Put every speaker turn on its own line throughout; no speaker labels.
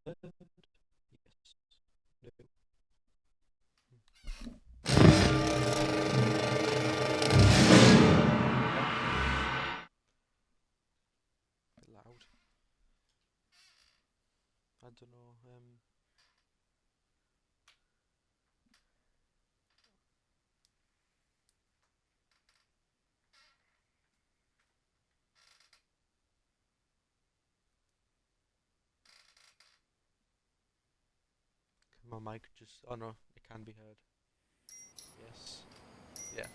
No. Bit loud. I don't know. Can my mic just? Oh no, it can be heard. Yes. Yeah.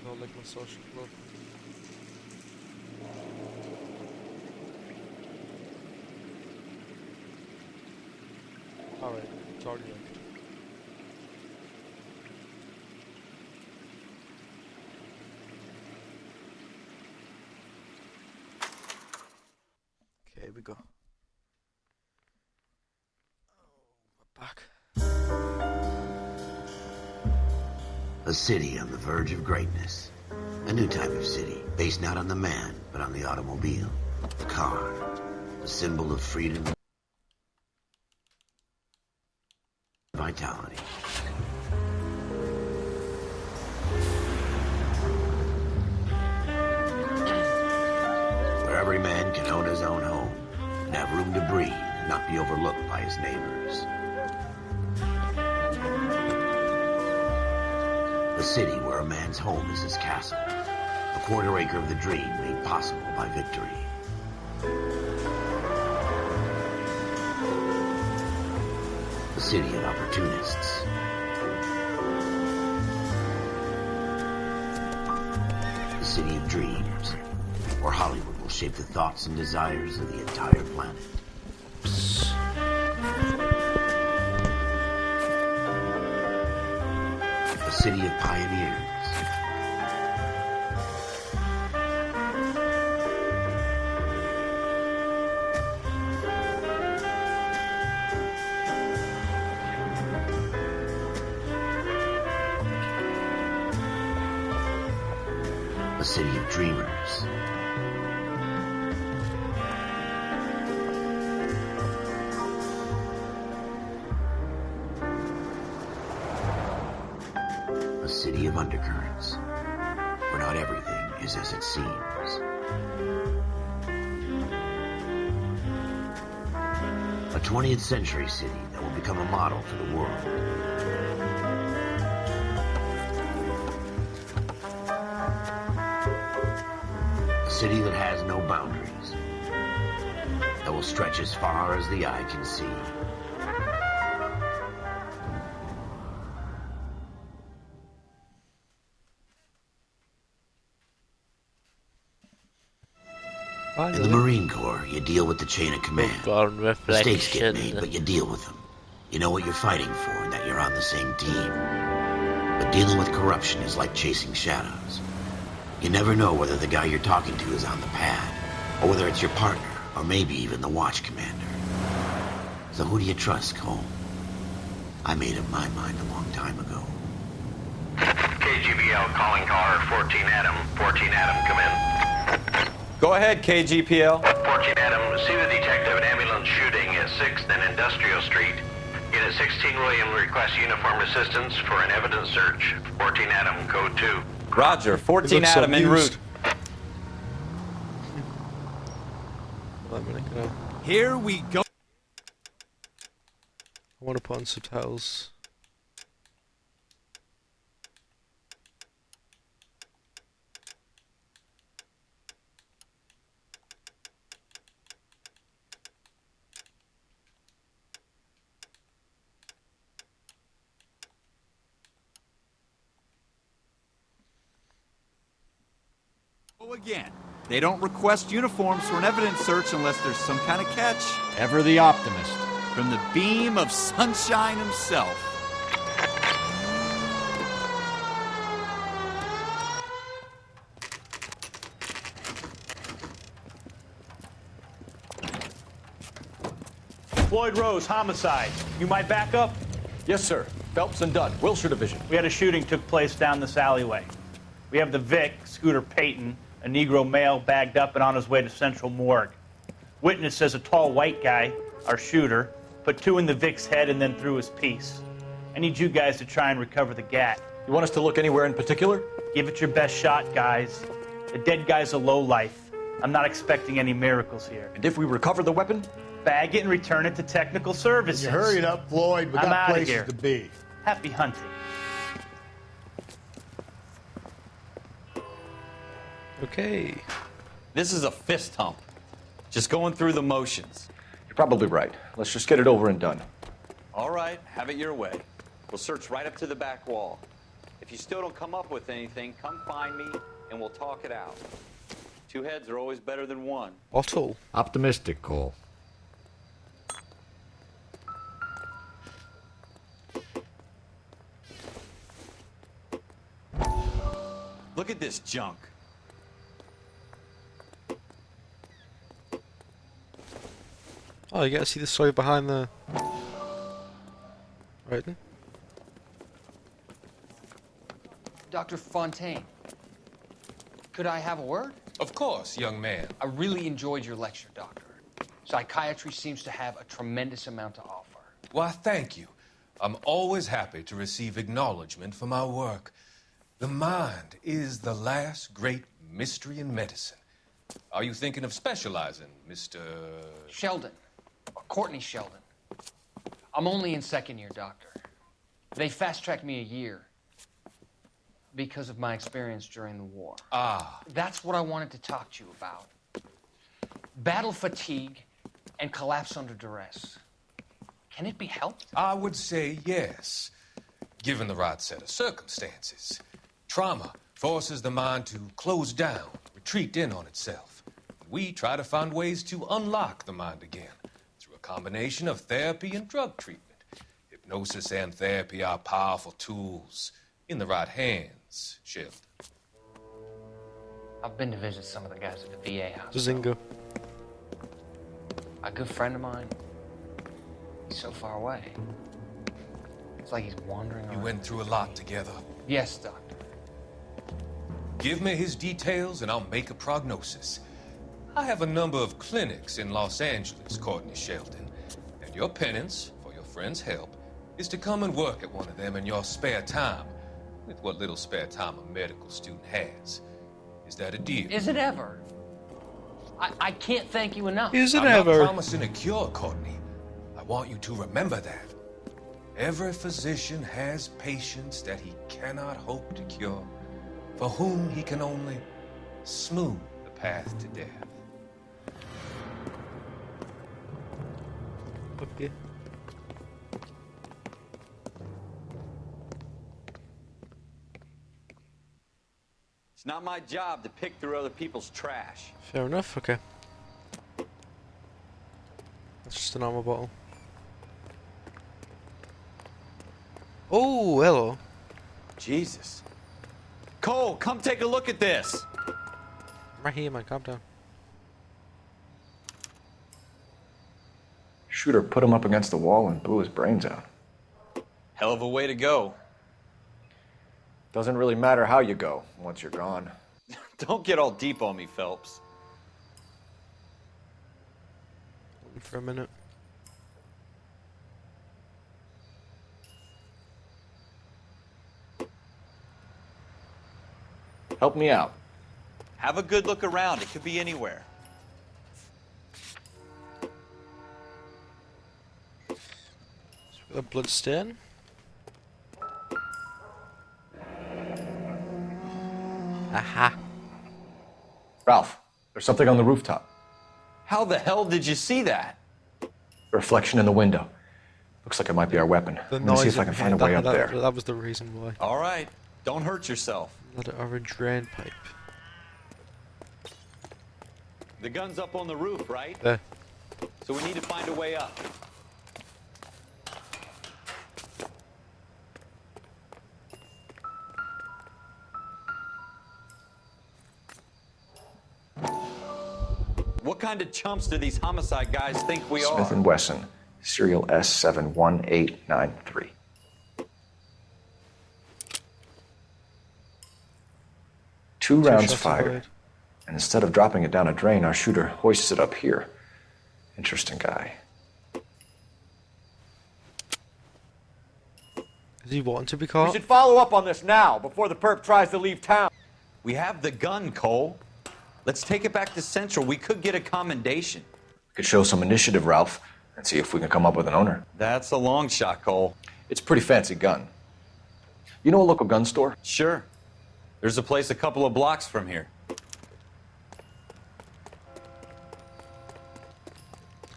Not like my social club. Alright, it's already left. Okay, here we go. We're back.
A city on the verge of greatness. A new type of city, based not on the man, but on the automobile. The car. A symbol of freedom and vitality. Where every man can own his own home and have room to breathe and not be overlooked by his neighbors. A city where a man's home is his castle. A quarter acre of the dream made possible by victory. A city of opportunists. A city of dreams, where Hollywood will shape the thoughts and desires of the entire planet. A city of pioneers. A city of dreamers. A city of undercurrents, where not everything is as it seems. A 20th century city that will become a model for the world. A city that has no boundaries, that will stretch as far as the eye can see. In the Marine Corps, you deal with the chain of command. Mistakes get made, but you deal with them. You know what you're fighting for and that you're on the same team. But dealing with corruption is like chasing shadows. You never know whether the guy you're talking to is on the pad, or whether it's your partner, or maybe even the watch commander. So who do you trust, Cole? I made up my mind a long time ago.
KGBL calling car 14 Adam. 14 Adam, come in.
Go ahead, KGPL.
14 Adam, see the detective an ambulance shooting at 6th and Industrial Street. Unit 16 William requests uniformed assistance for an evidence search. 14 Adam, code 2.
Roger, 14 Adam en route.
Here we go.
I want to put on subtitles.
Again. They don't request uniforms for an evidence search unless there's some kind of catch.
Ever the optimist.
From the beam of sunshine himself.
Floyd Rose, homicide. You might back up?
Yes, sir. Phelps and Dunn, Wilshire Division.
We had a shooting took place down this alleyway. We have the Vic, Scooter Payton, a Negro male bagged up and on his way to Central Morgue. Witness says a tall white guy, our shooter, put 2 in the Vic's head and then threw his piece. I need you guys to try and recover the gat.
You want us to look anywhere in particular?
Give it your best shot, guys. The dead guy's a lowlife. I'm not expecting any miracles here.
And if we recover the weapon?
Bag it and return it to technical services.
You hurry it up, Floyd. We
I'm
got
outta
places
here.
to be.
Happy hunting.
Okay.
This is a fist hump. Just going through the motions.
You're probably right. Let's just get it over and done.
All right, have it your way. We'll search right up to the back wall. If you still don't come up with anything, come find me and we'll talk it out. 2 heads are always better than 1.
Bottle.
Optimistic, Cole.
Look at this junk.
Oh, you get to see the story behind the... Right then.
Dr. Fontaine, could I have a word?
Of course, young man.
I really enjoyed your lecture, Doctor. Psychiatry seems to have a tremendous amount to offer.
Why, thank you. I'm always happy to receive acknowledgement for my work. The mind is the last great mystery in medicine. Are you thinking of specializing, Mr.
Sheldon, or Courtney Sheldon. I'm only in 2nd year, Doctor. They fast-tracked me a year because of my experience during the war.
Ah.
That's what I wanted to talk to you about. Battle fatigue and collapse under duress. Can it be helped?
I would say yes, given the right set of circumstances. Trauma forces the mind to close down, retreat in on itself. We try to find ways to unlock the mind again through a combination of therapy and drug treatment. Hypnosis and therapy are powerful tools in the right hands, Sheldon.
I've been to visit some of the guys at the VA hospital.
Zingo.
A good friend of mine, he's so far away. It's like he's wandering around.
You went through a lot together.
Yes, Doctor.
Give me his details and I'll make a prognosis. I have a number of clinics in Los Angeles, Courtney Sheldon, and your penance, for your friend's help, is to come and work at one of them in your spare time, with what little spare time a medical student has. Is that a deal?
Is it ever? I can't thank you enough.
Is it
I'm
ever?
not promising a cure, Courtney. I want you to remember that. Every physician has patients that he cannot hope to cure, for whom he can only smooth the path to death.
Okay.
It's not my job to pick through other people's trash.
Fair enough, okay. That's just a normal bottle. Oh, hello.
Jesus. Cole, come take a look at this.
I'm right here, man, calm down.
Shooter put him up against the wall and blew his brains out.
Hell of a way to go.
Doesn't really matter how you go once you're gone.
Don't get all deep on me, Phelps.
Waiting for a minute.
Help me out.
Have a good look around. It could be anywhere.
A bloodstain. Aha.
Ralph, there's something on the rooftop.
How the hell did you see that?
A reflection in the window. Looks like it might be our weapon.
The
I'm gonna see if I can find a way up there.
That was the reason why.
All right. Don't hurt yourself.
Another orange drain pipe.
The gun's up on the roof, right?
There.
So we need to find a way up. What kind of chumps do these homicide guys think we are?
Smith & Wesson, serial S71893. Two rounds
shots
fired. And instead of dropping it down a drain, our shooter hoists it up here. Interesting guy.
Does he want to be
We
caught?
should follow up on this now, before the perp tries to leave town.
We have the gun, Cole. Let's take it back to Central. We could get a commendation.
We could show some initiative, Ralph, and see if we can come up with an owner.
That's a long shot, Cole.
It's a pretty fancy gun. You know a local gun store?
Sure. There's a place a couple of blocks from here.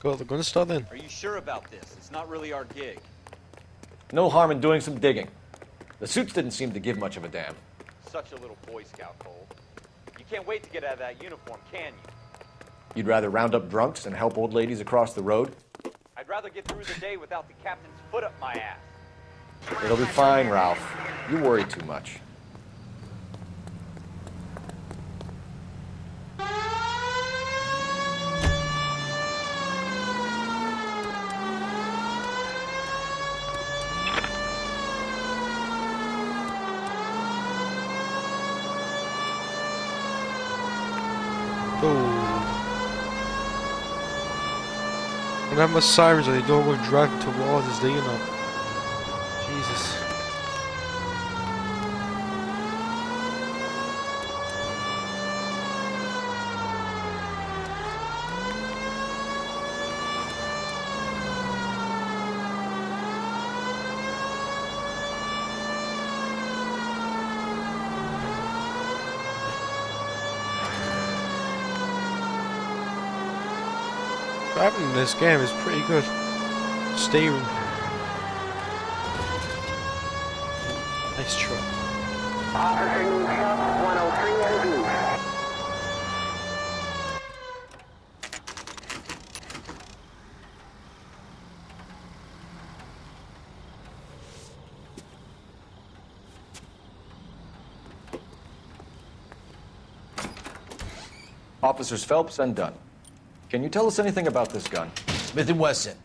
Go to the gun store then.
Are you sure about this? It's not really our gig.
No harm in doing some digging. The suits didn't seem to give much of a damn.
Such a little Boy Scout, Cole. You can't wait to get out of that uniform, can you?
You'd rather round up drunks and help old ladies across the road?
I'd rather get through the day without the captain's foot up my ass.
It'll be fine, Ralph. You worry too much.
And that much sirens and they don't go driving towards us, do you know? Jesus. Driving in this game is pretty good. Steering. Nice truck.
Officer needs help, 103 and B.
Officers Phelps and Dunn. Can you tell us anything about this gun?
Smith & Wesson,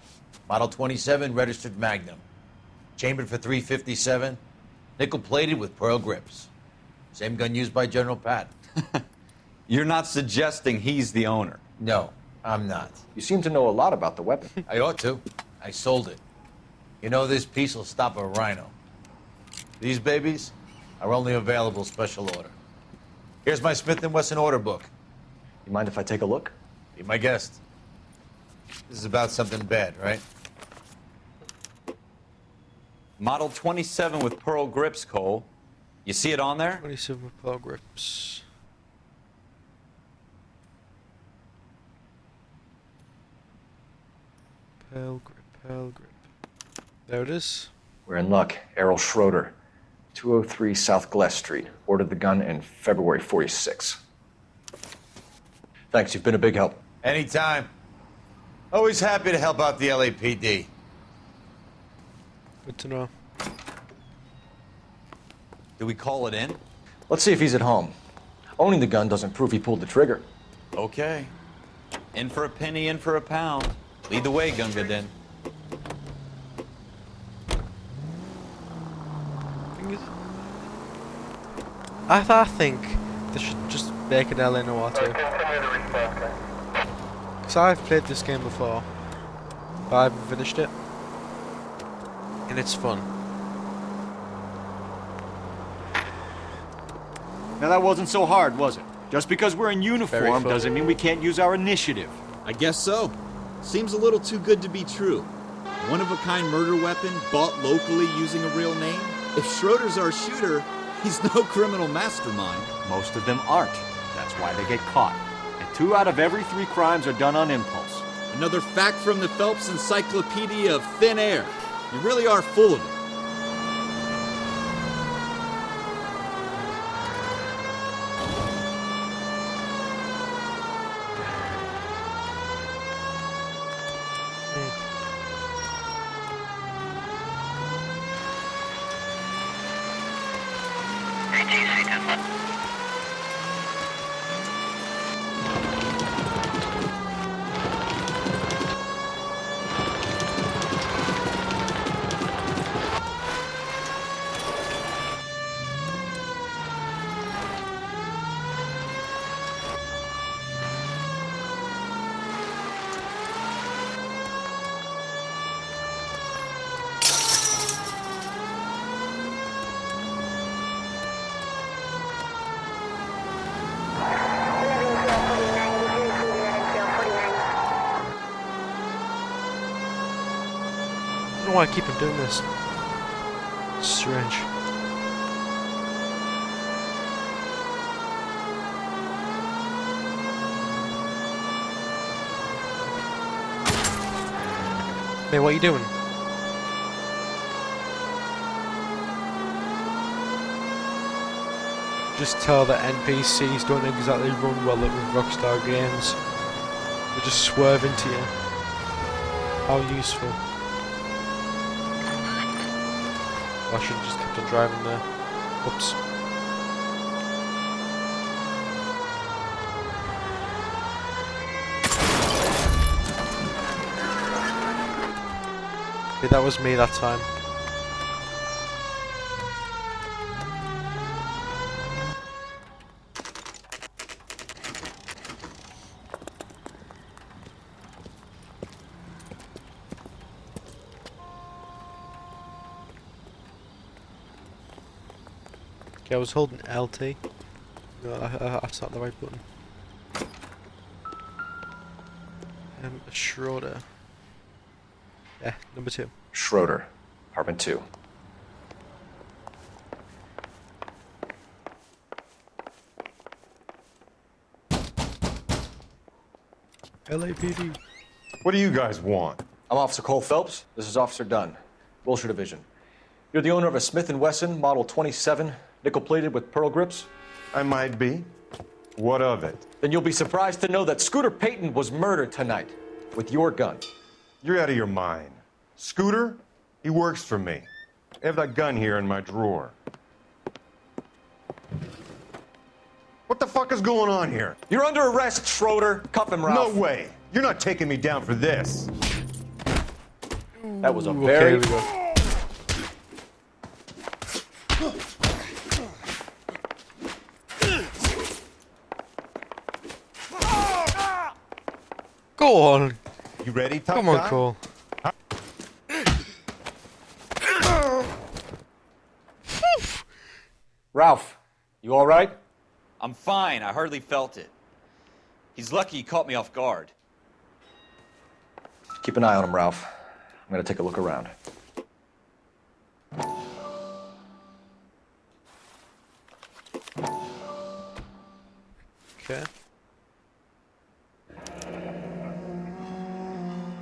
Model 27, registered Magnum. Chambered for .357, nickel-plated with pearl grips. Same gun used by General Patton.
You're not suggesting he's the owner?
No, I'm not.
You seem to know a lot about the weapon.
I ought to. I sold it. You know, this piece will stop a rhino. These babies are only available special order. Here's my Smith & Wesson order book.
You mind if I take a look?
Be my guest. This is about something bad, right?
Model 27 with pearl grips, Cole. You see it on there?
27 with pearl grips. Pearl grip, pearl grip. There it is.
We're in luck. Errol Schroeder, 203 South Glass Street. Ordered the gun in February '46. Thanks, you've been a big help.
Anytime. Always happy to help out the LAPD.
Good to know.
Do we call it in?
Let's see if he's at home. Owning the gun doesn't prove he pulled the trigger.
Okay. In for a penny, in for a pound. Lead the way, Gunga Din.
I think they should just make an LA Noire too. Because I've played this game before, but I haven't finished it. And it's fun.
Now that wasn't so hard, was it? Just because we're in uniform doesn't mean we can't use our initiative.
I guess so. Seems a little too good to be true. One-of-a-kind murder weapon bought locally using a real name? If Schroeder's our shooter, he's no criminal mastermind.
Most of them aren't. That's why they get caught. And 2 out of every 3 crimes are done on impulse.
Another fact from the Phelps Encyclopedia of Thin Air. You really are full of it.
I don't know why I keep on doing this. It's strange. Mate, what are you doing? Just tell that NPCs don't exactly run well with Rockstar games. They just swerve into you. How useful. I should have just kept on driving there. Whoops. Okay, that was me that time. Okay, I was holding LT. No, that's not the right button. Schroeder. Yeah, number 2.
Schroeder, apartment 2.
LAPD.
What do you guys want?
I'm Officer Cole Phelps. This is Officer Dunn, Wilshire Division. You're the owner of a Smith & Wesson Model 27, nickel-plated with pearl grips?
I might be. What of it?
Then you'll be surprised to know that Scooter Payton was murdered tonight with your gun.
You're out of your mind. Scooter? He works for me. I have that gun here in my drawer. What the fuck is going on here?
You're under arrest, Schroeder. Cuff him, Ralph.
No way. You're not taking me down for this.
That was a very...
Okay, here we go. Go on.
You ready, tough
Come on,
guy?
Cole.
Ralph, you all right?
I'm fine. I hardly felt it. He's lucky he caught me off guard.
Keep an eye on him, Ralph. I'm gonna take a look around.
Okay.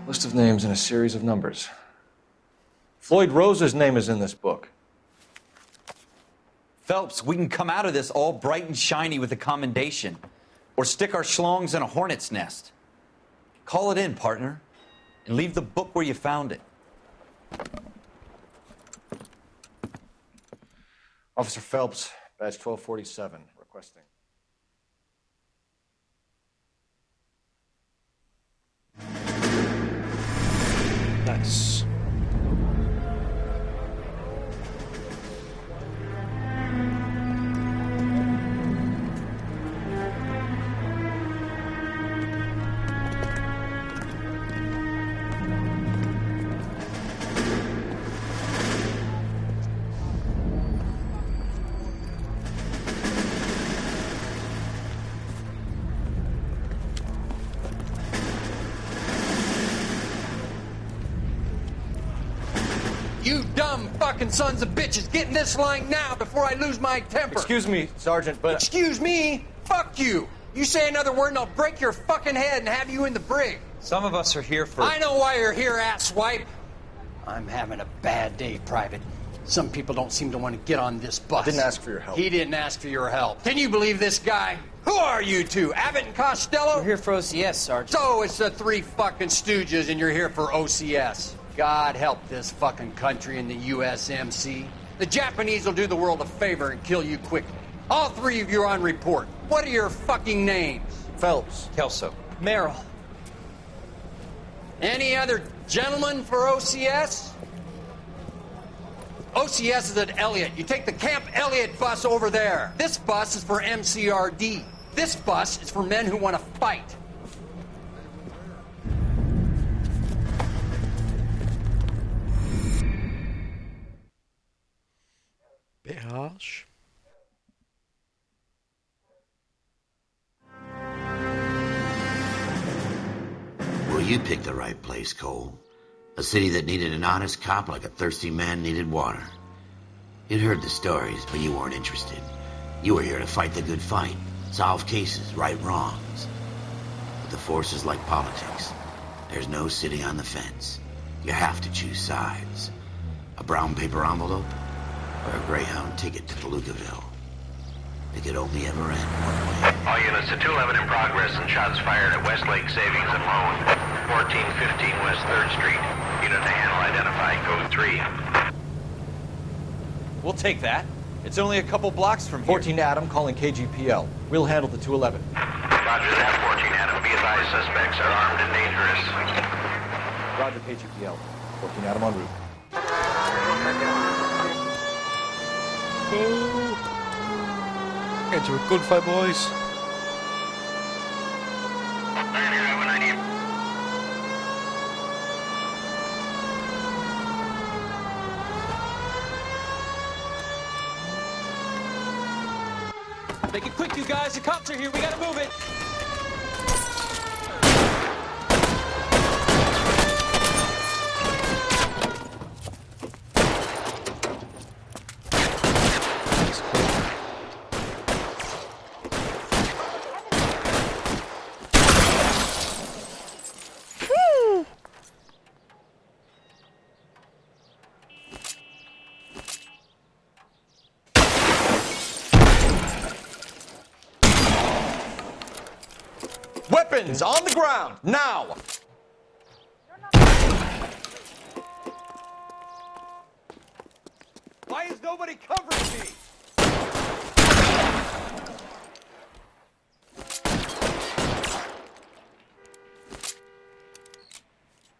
List of names and a series of numbers. Floyd Rose's name is in this book.
Phelps, we can come out of this all bright and shiny with a commendation. Or stick our schlongs in a hornet's nest. Call it in, partner. And leave the book where you found it.
Officer Phelps, badge 1247, requesting.
Nice.
You dumb fucking sons of bitches, get in this line now before I lose my temper.
Excuse me, Sergeant, but...
Excuse me? Fuck you. You say another word and I'll break your fucking head and have you in the brig.
Some of us are here for...
I know why you're here, asswipe. I'm having a bad day, Private. Some people don't seem to want to get on this bus.
I didn't ask for your help.
He didn't ask for your help. Can you believe this guy? Who are you two? Abbott and Costello?
We're here for OCS, Sergeant.
So it's the three fucking stooges and you're here for OCS. God help this fucking country and the USMC. The Japanese will do the world a favor and kill you quickly. All three of you are on report. What are your fucking names?
Phelps.
Kelso.
Merrill.
Any other gentlemen for OCS? OCS is at Elliott. You take the Camp Elliott bus over there. This bus is for MCRD. This bus is for men who want to fight.
Bit harsh.
Well, you picked the right place, Cole. A city that needed an honest cop like a thirsty man needed water. You'd heard the stories, but you weren't interested. You were here to fight the good fight, solve cases, right wrongs. But the force is like politics. There's no sitting on the fence. You have to choose sides. A brown paper envelope or a Greyhound ticket to Palookaville. It could only ever end one way.
All units to 211 in progress and shots fired at Westlake Savings and Loan, 1415 West 3rd Street. Unit to handle identify, code 3.
We'll take that. It's only a couple blocks from here.
14 Adam calling KGPL. We'll handle the 211.
Roger that, 14 Adam. Be advised, suspects are armed and dangerous.
Roger KGPL. 14 Adam en route.
Get into a gunfight, boys.
Make it quick, you guys. The cops are here. We gotta move it.
Weapons on the ground, now!
Why is nobody covering me?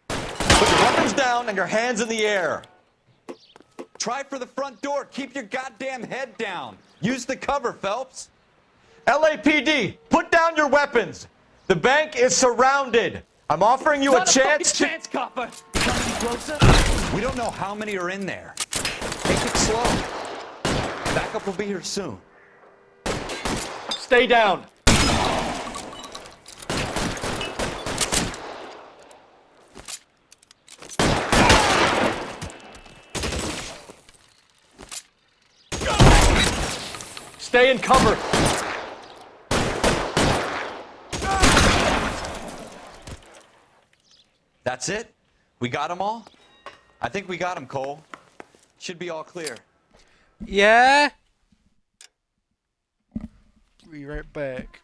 Put your weapons down and your hands in the air.
Try for the front door. Keep your goddamn head down. Use the cover, Phelps.
LAPD, put down your weapons. The bank is surrounded. I'm offering you a chance to...
chance, copper. You coming any closer?
We don't know how many are in there. Take it slow. Backup will be here soon.
Stay down. Stay in cover.
That's it? We got them all? I think we got them, Cole. Should be all clear.
Yeah? Be right back.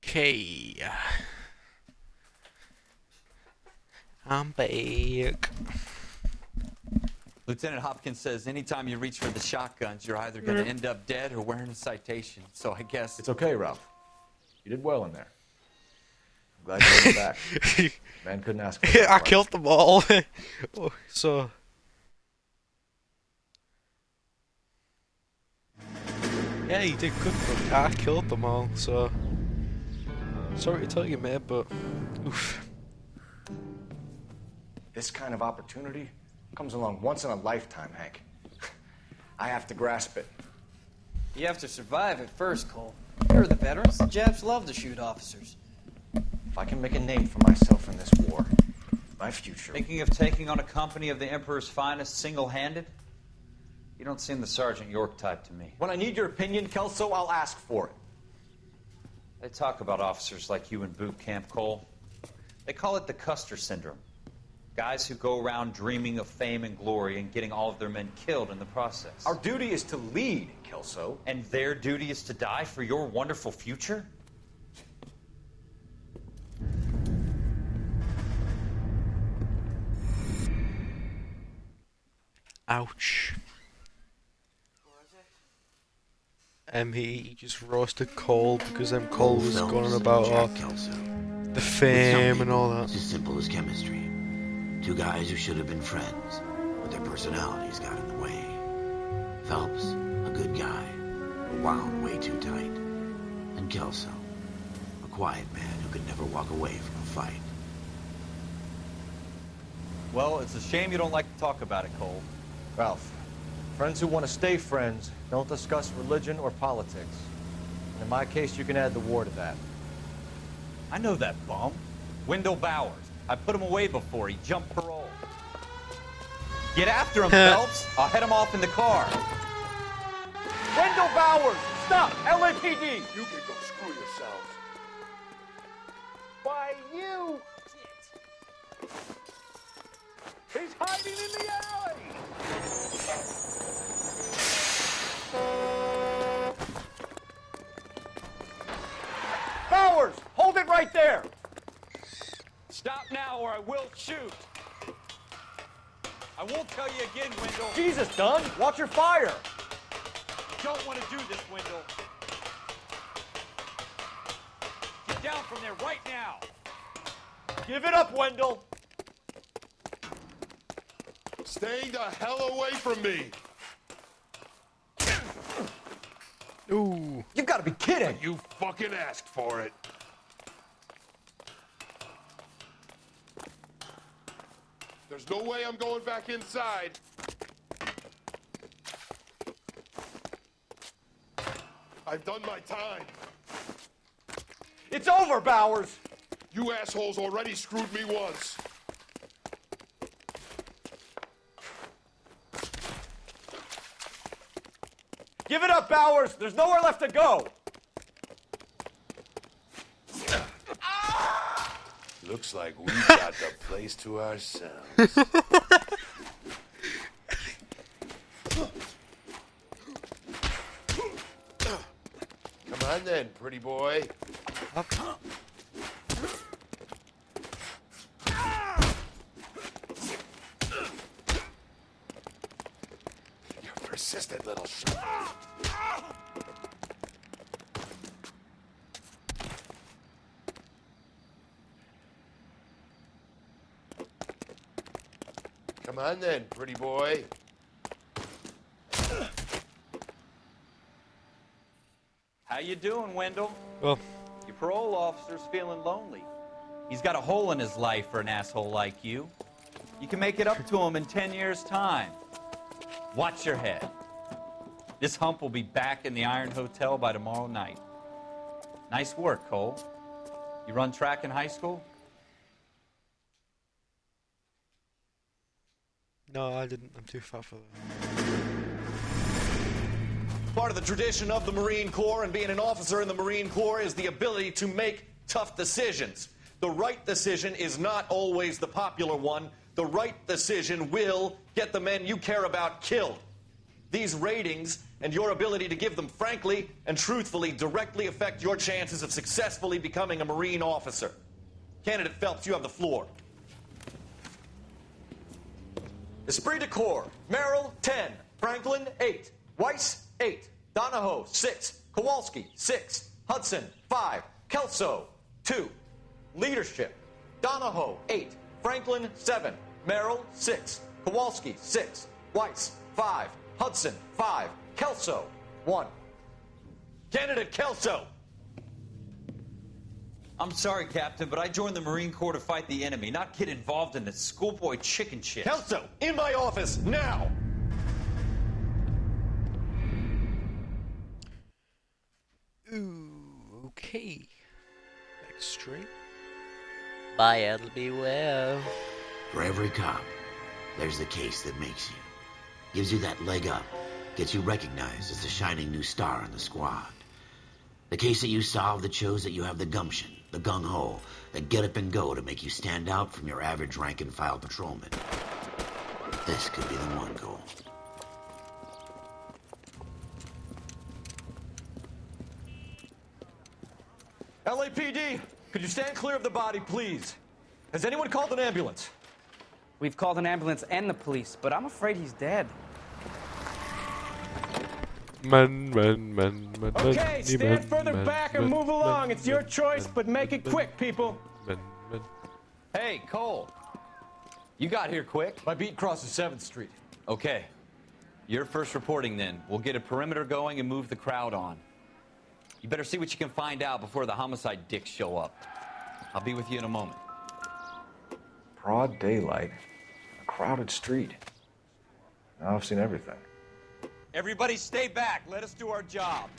Okay. I'm back.
Lieutenant Hopkins says anytime you reach for the shotguns, you're either going to end up dead or wearing a citation. So I guess...
It's okay, Ralph. You did well in there. I'm glad you went back. Man couldn't ask for
I killed them all. So... Yeah, you did good, but I killed them all, so... Sorry to tell you, mate, but... Oof.
This kind of opportunity comes along once in a lifetime, Hank. I have to grasp it.
You have to survive it first, Cole. Here are the veterans. The Japs love to shoot officers.
If I can make a name for myself in this war, my future...
Thinking of taking on a company of the Emperor's finest single-handed? You don't seem the Sergeant York type to me.
When I need your opinion, Kelso, I'll ask for it.
They talk about officers like you in boot camp, Cole. They call it the Custer syndrome. Guys who go around dreaming of fame and glory and getting all of their men killed in the process.
Our duty is to lead, Kelso.
And their duty is to die for your wonderful future?
Ouch. He just roasted Cole because Cole was going on about the fame and all that.
It's as simple as chemistry. Two guys who should have been friends, but their personalities got in the way. Phelps, a good guy, but wound way too tight. And Kelso, a quiet man who could never walk away from a fight.
Well, it's a shame you don't like to talk about it, Cole.
Ralph, friends who want to stay friends don't discuss religion or politics. And in my case, you can add the war to that.
I know that bum. Wendell Bowers. I put him away before. He jumped parole. Get after him, Phelps. I'll head him off in the car.
Wendell Bowers! Stop! LAPD!
You can go screw yourselves.
Why, you... He's hiding in the alley! Bowers! Hold it right there!
Stop now or I will shoot. I won't tell you again, Wendell.
Jesus, Dunn! Watch your fire!
Don't want to do this, Wendell. Get down from there right now.
Give it up, Wendell.
Stay the hell away from me.
Ooh.
You've got to be kidding.
You fucking asked for it. There's no way I'm going back inside. I've done my time.
It's over, Bowers.
You assholes already screwed me once.
Give it up, Bowers. There's nowhere left to go.
Looks like we've got the place to ourselves. Come on then, pretty boy. You persistent little shit. Come on then, pretty boy.
How you doing, Wendell?
Well,
your parole officer's feeling lonely. He's got a hole in his life for an asshole like you. You can make it up to him in 10 years' time. Watch your head. This hump will be back in the Iron Hotel by tomorrow night. Nice work, Cole. You run track in high school?
no, I didn't. I'm too fat for that.
Part of the tradition of the Marine Corps and being an officer in the Marine Corps is the ability to make tough decisions. The right decision is not always the popular one. The right decision will get the men you care about killed. These ratings and your ability to give them frankly and truthfully directly affect your chances of successfully becoming a Marine officer. Candidate Phelps, you have the floor. Esprit de Corps, Merrill, 10. Franklin, 8. Weiss, 8. Donahoe, 6. Kowalski, 6. Hudson, 5. Kelso, 2. Leadership, Donahoe, 8. Franklin, 7. Merrill, 6. Kowalski, 6. Weiss, 5. Hudson, 5. Kelso, 1. Candidate Kelso!
I'm sorry, Captain, but I joined the Marine Corps to fight the enemy, not get involved in this schoolboy chicken shit.
Kelso, in my office, now!
Ooh, okay. Next straight.
Bye, it'll be well.
For every cop, there's the case that makes you. Gives you that leg up. Gets you recognized as the shining new star in the squad. The case that you solve that shows that you have the gumption, the gung-ho, the get up and go to make you stand out from your average rank-and-file patrolman. This could be the one, Cole.
LAPD, could you stand clear of the body, please? Has anyone called an ambulance?
We've called an ambulance and the police, but I'm afraid he's dead.
Okay, stand further back and move along. It's your choice, but make it quick, people.
Hey, Cole. You got here quick.
My beat crosses 7th Street.
Okay. You're first reporting then. We'll get a perimeter going and move the crowd on. You better see what you can find out before the homicide dicks show up. I'll be with you in a moment.
Broad daylight, a crowded street. Now I've seen everything.
Everybody stay back. Let us do our job.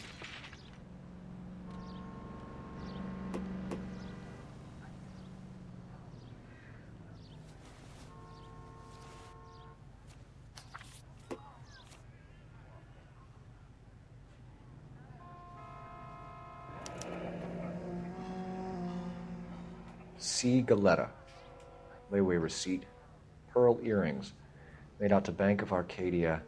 C. Galetta. Layaway receipt. Pearl earrings. Made out to Bank of Arcadia.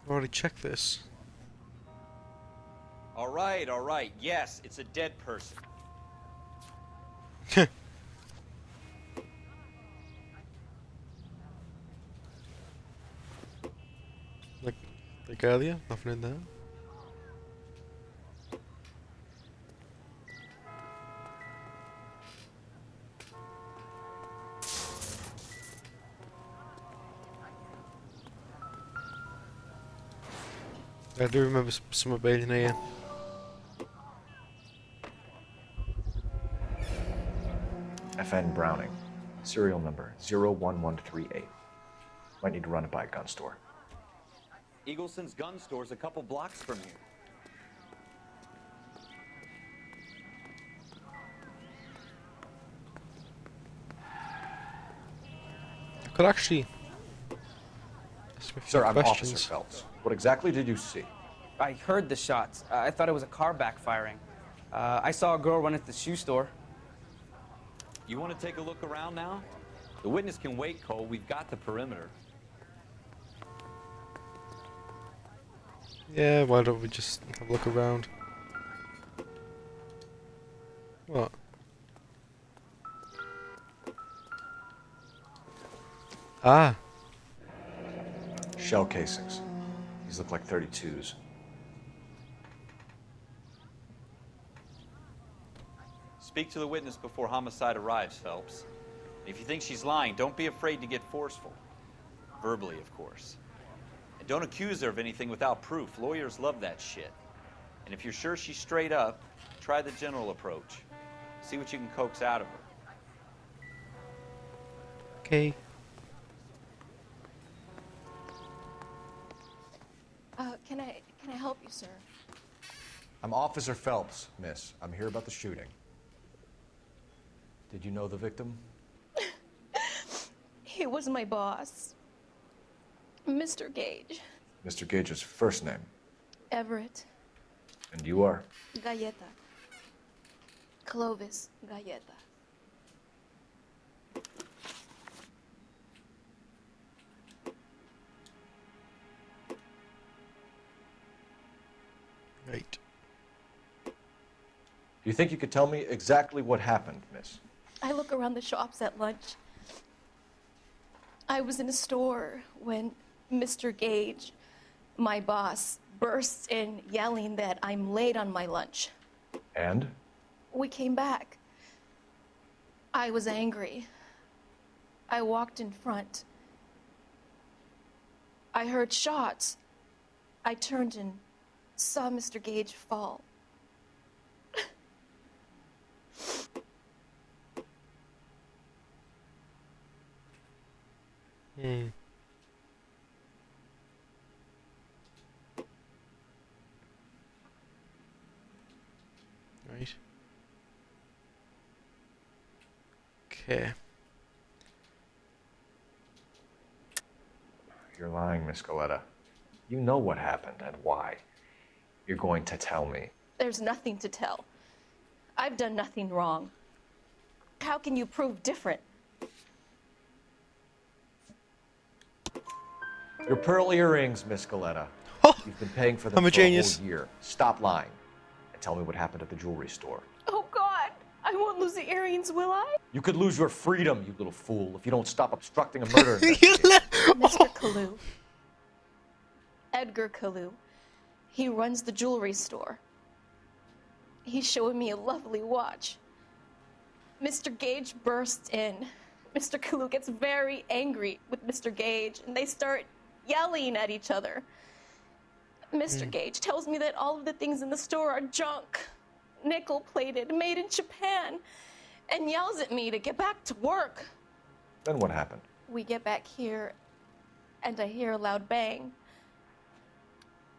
I've already checked this.
All right, all right. Yes, it's a dead person.
like earlier, nothing in there. I do remember some being in here.
FN Browning. Serial number 01138. Might need to run it by a gun store.
Eagleson's gun store's a couple blocks from here.
I could actually...
Sir, I'm Officer Phelps. What exactly did you see?
I heard the shots. I thought it was a car backfiring. I saw a girl run into the shoe store.
You want to take a look around now? The witness can wait, Cole. We've got the perimeter.
Yeah, why don't we just have a look around? What? Ah.
Shell casings. These look like 32s.
speak to the witness before homicide arrives, Phelps. If you think she's lying, don't be afraid to get forceful. Verbally, of course. And don't accuse her of anything without proof. Lawyers love that shit. And if you're sure she's straight up, try the general approach. See what you can coax out of her.
Okay.
Can I help you, sir?
I'm Officer Phelps, miss. I'm here about the shooting. Did you know the victim?
He was my boss, Mr. Gage.
Mr. Gage's first name.
Everett.
And you are?
Galleta. Clovis Galleta.
Right.
Do you think you could tell me exactly what happened, miss?
I look around the shops at lunch. I was in a store when Mr. Gage, my boss, bursts in yelling that I'm late on my lunch.
And?
We came back. I was angry. I walked in front. I heard shots. I turned and saw Mr. Gage fall.
Right. Okay.
You're lying, Miss Galleta. You know what happened and why. You're going to tell me.
There's nothing to tell. I've done nothing wrong. How can you prove different?
Your pearl earrings, Miss Galleta. You've been paying for them
I'm a
for a
genius.
whole year. Stop lying and tell me what happened at the jewelry store.
Oh, God! I won't lose the earrings, will I?
You could lose your freedom, you little fool, if you don't stop obstructing a murder investigation.
Mr. Kalu. Edgar Kalu. He runs the jewelry store. He's showing me a lovely watch. Mr. Gage bursts in. Mr. Kalu gets very angry with Mr. Gage, and they start yelling at each other. Mr. Gage tells me that all of the things in the store are junk, nickel-plated, made in Japan, and yells at me to get back to work.
Then what happened?
We get back here, and I hear a loud bang.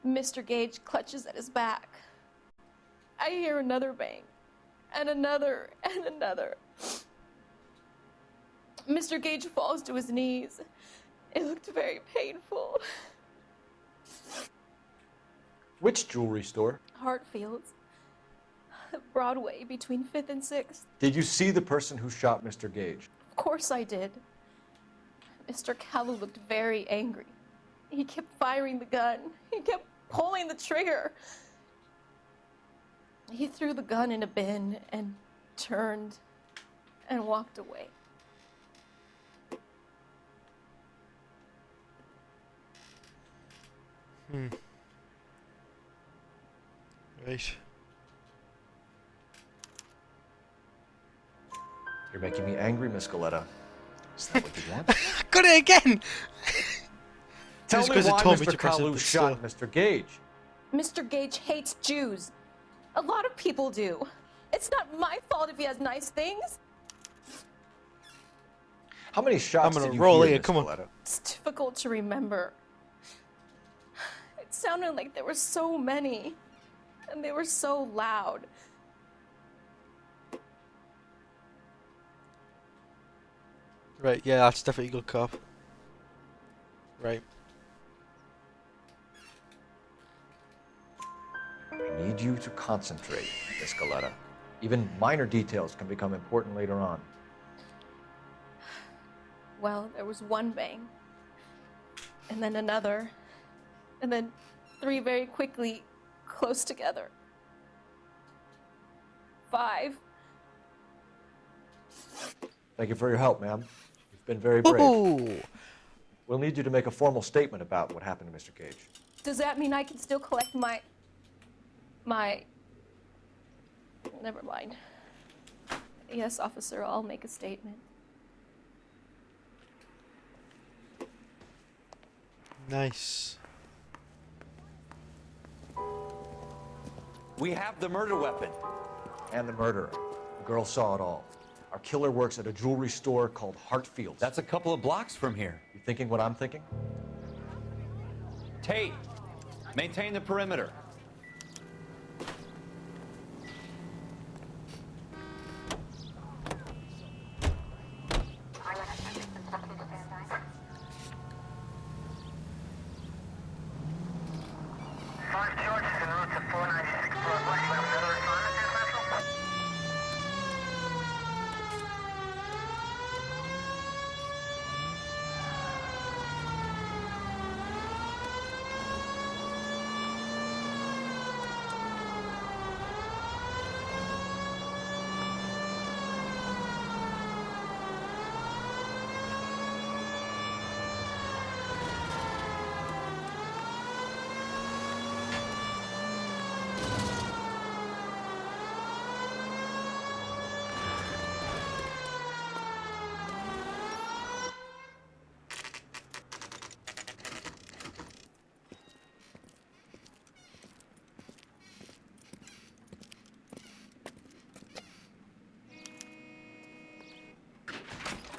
Mr. Gage clutches at his back. I hear another bang, and another, and another. Mr. Gage falls to his knees. It looked very painful.
Which jewelry store?
Hartfield's. Broadway, between 5th and 6th.
Did you see the person who shot Mr. Gage?
Of course I did. Mr. Kalu looked very angry. He kept firing the gun. He kept pulling the trigger. He threw the gun in a bin and turned and walked away.
Right.
You're making me angry, Miss Galleta. Is that what you want?
Got it again!
Tell
Just
me
'cause it
why
told me
Mr.
to press it,
Kalu
but
shot Mr. Gage.
Mr. Gage hates Jews. A lot of people do. It's not my fault if he has nice things.
How many shots
I'm gonna
did you
roll
hear,
here,
Miss
come on.
Galleta?
It's difficult to remember. It sounded like there were so many, and they were so loud.
Right, yeah, that's definitely a good cop. Right.
I need you to concentrate, Miss Galleta. Even minor details can become important later on.
Well, there was one bang, and then another, and then three very quickly, close together. 5.
Thank you for your help, ma'am. You've been very brave.
Ooh.
We'll need you to make a formal statement about what happened to Mr. Gage.
Does that mean I can still collect my... Never mind. Yes, officer, I'll make a statement.
Nice.
We have the murder weapon.
And the murderer. The girl saw it all. Our killer works at a jewelry store called Hartfield's.
That's a couple of blocks from here.
You thinking what I'm thinking?
Tate, maintain the perimeter.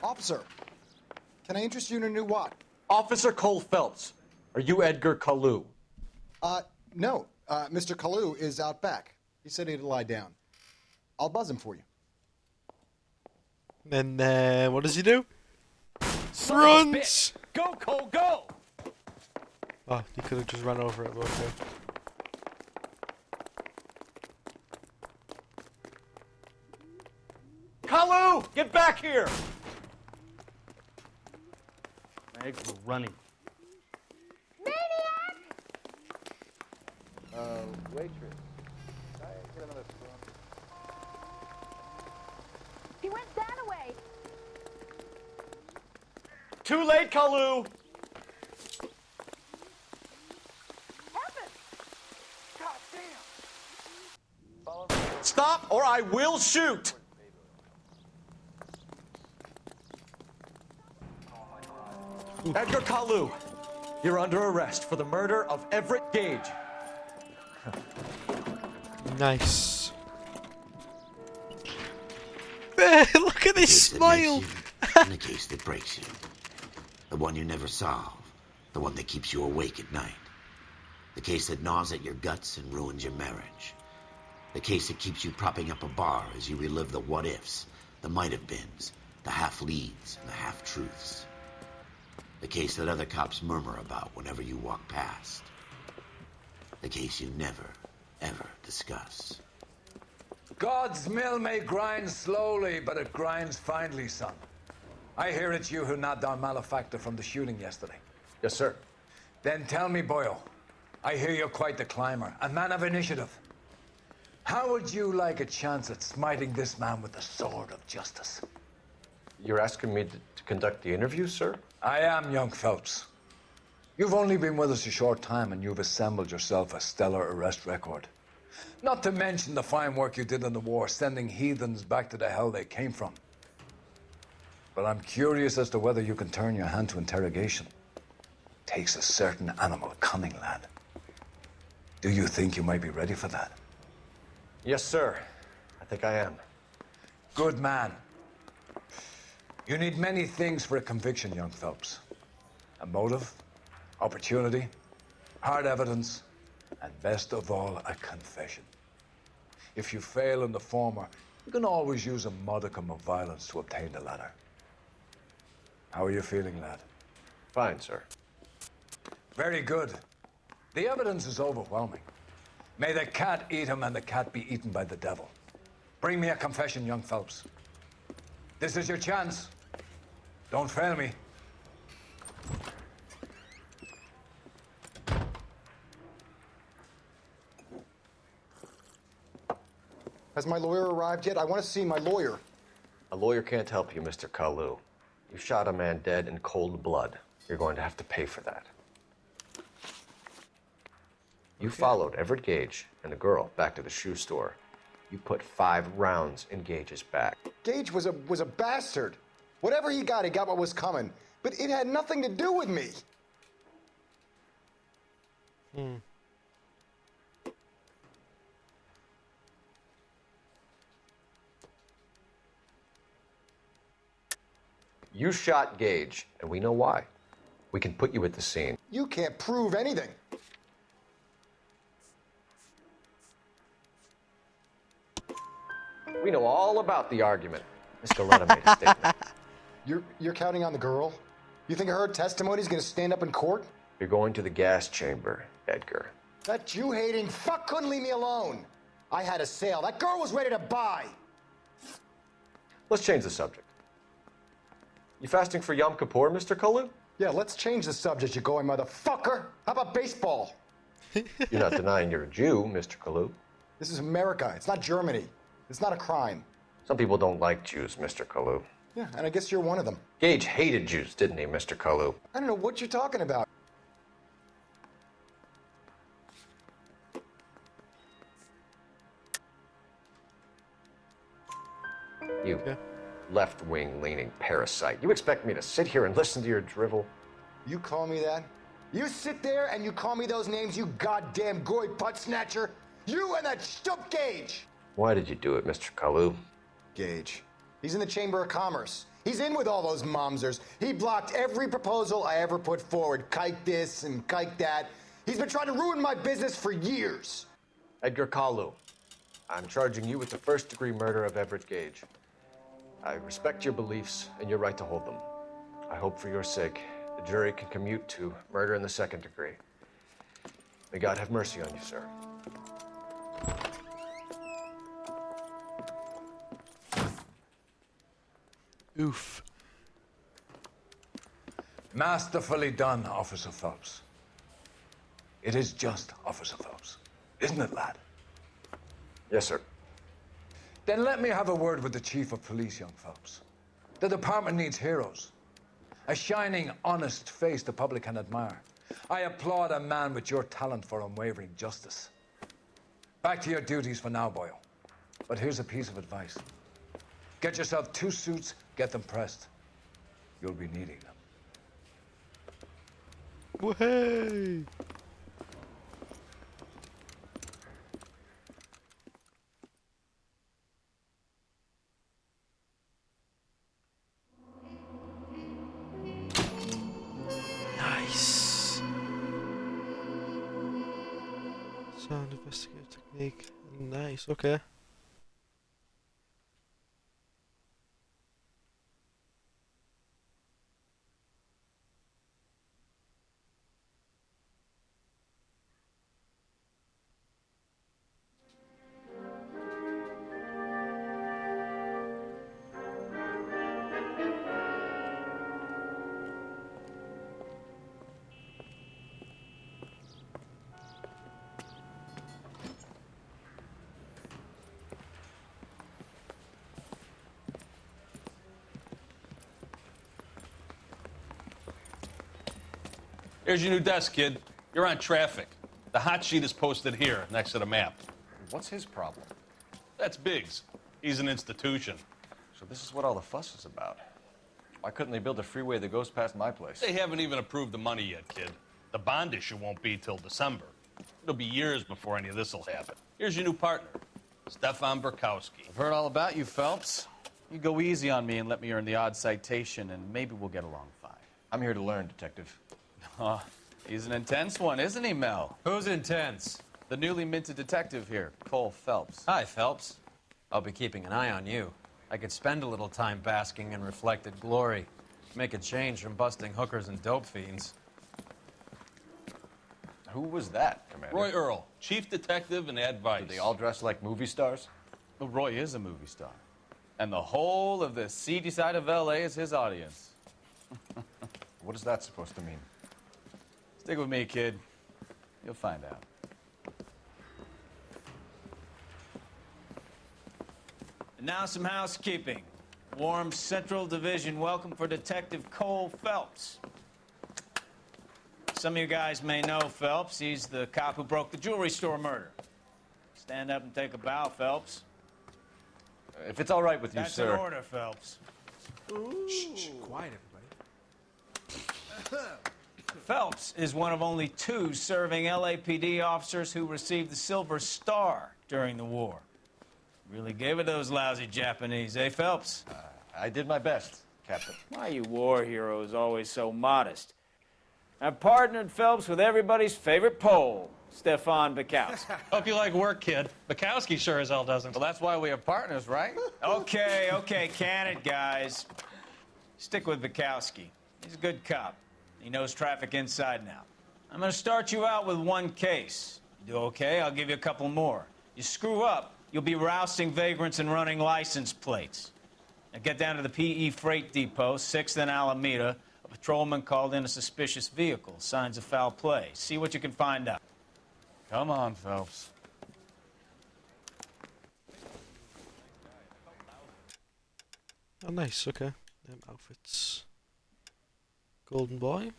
Officer, can I interest you in a new watch?
Officer Cole Phelps, are you Edgar Kalu?
No. Mr. Kalu is out back. He said he'd lie down. I'll buzz him for you.
And then what does he do? Runs!
Go, Cole, go!
Oh, he could have just run over it, but okay.
Kalu, get back here!
My eggs were running.
Waitress. Can I get another scrum?
He went that way.
Too late, Kalu! Stop or I will shoot! Edgar Kalu, you're under arrest for the murder of Everett Gage.
Nice. Look at this smile!
And the case that breaks you. The one you never solve. The one that keeps you awake at night. The case that gnaws at your guts and ruins your marriage. The case that keeps you propping up a bar as you relive the what-ifs, the might-have-beens, the half-leads, and the half-truths. The case that other cops murmur about whenever you walk past. The case you never, ever discuss.
God's mill may grind slowly, but it grinds finely, son. I hear it's you who nabbed our malefactor from the shooting yesterday.
Yes, sir.
Then tell me, Boyle, I hear you're quite the climber, a man of initiative. How would you like a chance at smiting this man with the sword of justice?
You're asking me to conduct the interview, sir?
I am, young Phelps. You've only been with us a short time and you've assembled yourself a stellar arrest record. Not to mention the fine work you did in the war, sending heathens back to the hell they came from. But I'm curious as to whether you can turn your hand to interrogation. Takes a certain animal cunning, lad. Do you think you might be ready for that?
Yes, sir. I think I am.
Good man. You need many things for a conviction, young Phelps. A motive, opportunity, hard evidence, and best of all, a confession. If you fail in the former, you can always use a modicum of violence to obtain the latter. How are you feeling, lad?
Fine, sir.
Very good. The evidence is overwhelming. May the cat eat him and the cat be eaten by the devil. Bring me a confession, young Phelps. This is your chance. Don't fail me.
Has my lawyer arrived yet? I want to see my lawyer.
A lawyer can't help you, Mr. Kalu. You shot a man dead in cold blood. You're going to have to pay for that. You followed Everett Gage and the girl back to the shoe store. You put 5 rounds in Gage's back.
Gage was a bastard. Whatever he got what was coming. But it had nothing to do with me.
You shot Gage, and we know why. We can put you at the scene.
You can't prove anything.
We know all about the argument. Mr. Letta made a statement.
You're counting on the girl? You think her testimony is going to stand up in court?
You're going to the gas chamber, Edgar.
That Jew-hating fuck couldn't leave me alone. I had a sale. That girl was ready to buy.
Let's change the subject. You fasting for Yom Kippur, Mr. Kalu?
Yeah, let's change the subject, you going motherfucker. How about baseball?
You're not denying you're a Jew, Mr. Kalu.
This is America. It's not Germany. It's not a crime.
Some people don't like Jews, Mr. Kalu.
Yeah, and I guess you're one of them.
Gage hated Jews, didn't he, Mr. Kalu?
I don't know what you're talking about.
You left-wing leaning parasite. You expect me to sit here and listen to your drivel?
You call me that? You sit there and you call me those names, you goddamn goy butt snatcher? You and that stump Gage!
Why did you do it, Mr. Kalu?
Gage. He's in the Chamber of Commerce. He's in with all those momsers. He blocked every proposal I ever put forward. Kike this and kike that. He's been trying to ruin my business for years.
Edgar Kalu, I'm charging you with the first-degree murder of Everett Gage. I respect your beliefs and your right to hold them. I hope for your sake the jury can commute to murder in the second degree. May God have mercy on you, sir.
Oof.
Masterfully done, Officer Phelps. It is just Officer Phelps, isn't it, lad?
Yes, sir.
Then let me have a word with the Chief of Police, young Phelps. The department needs heroes. A shining, honest face the public can admire. I applaud a man with your talent for unwavering justice. Back to your duties for now, Boyle. But here's a piece of advice. Get yourself 2 suits, get them pressed. You'll be needing them.
Woohoo! Nice. Sound investigative technique. Nice, okay.
Here's your new desk, kid. You're on traffic. The hot sheet is posted here, next to the map.
What's his problem?
That's Biggs. He's an institution.
So this is what all the fuss is about. Why couldn't they build a freeway that goes past my place?
They haven't even approved the money yet, kid. The bond issue won't be till December. It'll be years before any of this will happen. Here's your new partner, Stefan Burkowski.
I've heard all about you, Phelps. You go easy on me and let me earn the odd citation, and maybe we'll get along fine.
I'm here to learn, Detective.
Oh, he's an intense one, isn't he, Mel? Who's intense? The newly minted detective here, Cole Phelps.
Hi, Phelps. I'll be keeping an eye on you. I could spend a little time basking in reflected glory. Make a change from busting hookers and dope fiends.
Who was that, Commander?
Roy Earl, chief detective and advice.
Do they all dress like movie stars?
Well, Roy is a movie star. And the whole of the seedy side of L.A. is his audience.
What is that supposed to mean?
Stick with me, kid. You'll find out. And now some housekeeping. Warm Central Division welcome for Detective Cole Phelps. Some of you guys may know Phelps. He's the cop who broke the jewelry store murder. Stand up and take a bow, Phelps.
If it's all right with you,
That's
sir.
an order, Phelps.
Shh, quiet, everybody.
Phelps is one of only 2 serving LAPD officers who received the Silver Star during the war. Really gave it to those lousy Japanese, eh, Phelps?
I did my best, Captain.
Why you war heroes always so modest? I've partnered Phelps with everybody's favorite Pole, Stefan Bukowski.
Hope you like work, kid. Bukowski sure as hell doesn't.
Well, that's why we have partners, right?
Okay, can it, guys. Stick with Bukowski. He's a good cop. He knows traffic inside and out. I'm gonna start you out with 1 case. You do okay, I'll give you a couple more. You screw up, you'll be rousting vagrants and running license plates. Now get down to the PE Freight Depot, 6th and Alameda. A patrolman called in a suspicious vehicle. Signs of foul play. See what you can find out.
Come on, Phelps.
Oh, nice, okay. Outfits. Golden boy.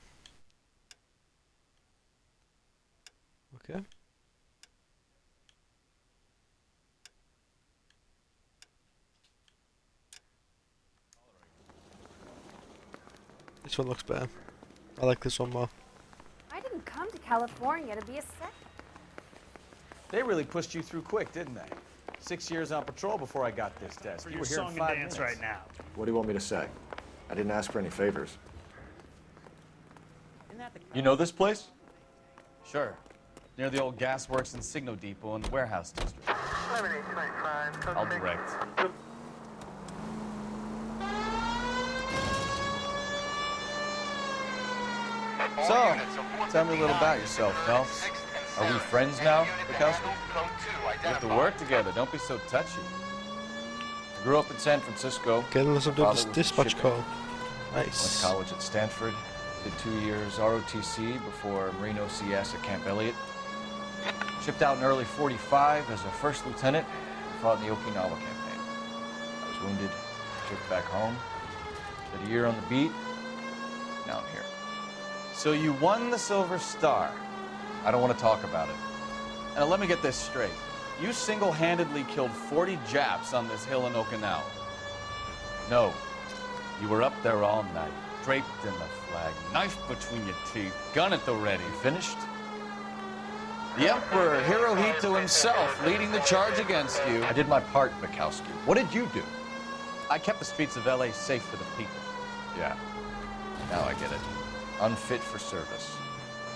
Okay. This one looks better. I like this one more.
I didn't come to California to be a sec.
They really pushed you through quick, didn't they? 6 years on patrol before I got this desk.
For
You
your
were here in
song
5
and dance
minutes.
right now.
What do you want me to say? I didn't ask for any favors.
You know this place? Sure. Near the old gas works and Signo Depot in the warehouse district. I'll direct. So, tell me a little about yourself, Phelps. Are we friends now, Bukowski? We have to work together. Don't be so touchy. I grew up in San Francisco.
Getting us
Father was
a
in
dispatch
shipping.
call.
Went
Nice.
to college at Stanford. Did 2 years ROTC before Marine OCS at Camp Elliott. Shipped out in early '45 as a first lieutenant and fought in the Okinawa campaign. I was wounded, shipped back home. Did a year on the beat. Now I'm here.
So you won the Silver Star.
I don't want to talk about it.
And let me get this straight. You single-handedly killed 40 Japs on this hill in Okinawa.
No. You were up there all night, draped in the flag, knife between your teeth, gun at the ready. Finished?
The Emperor Hirohito himself leading the charge against you.
I did my part, Bukowski. What did you do?
I kept the streets of LA safe for the people.
Yeah. Now I get it. Unfit for service.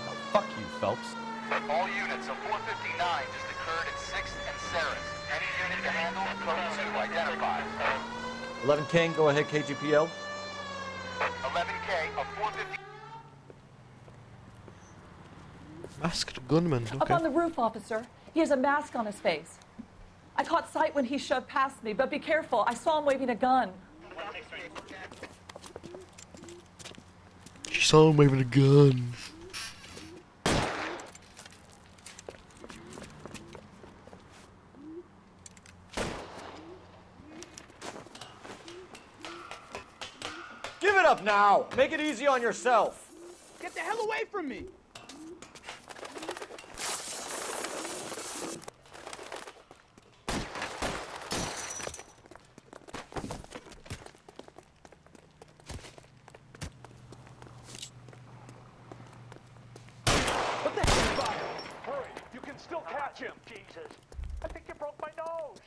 Now, fuck you, Phelps.
All units of 459 just occurred at 6th and Saris. Any unit to handle, code 2 identified.
11 King, go ahead, KGPL.
11K of 450.
Masked gunman.
Up
Okay.
on the roof, officer. He has a mask on his face. I caught sight when he shoved past me, but be careful. I saw him waving a gun.
She saw him waving a gun.
Give it up now! Make it easy on yourself!
Get the hell away from me!
What the heck is that? Hurry, you can still catch him. Jesus, I think you broke my nose.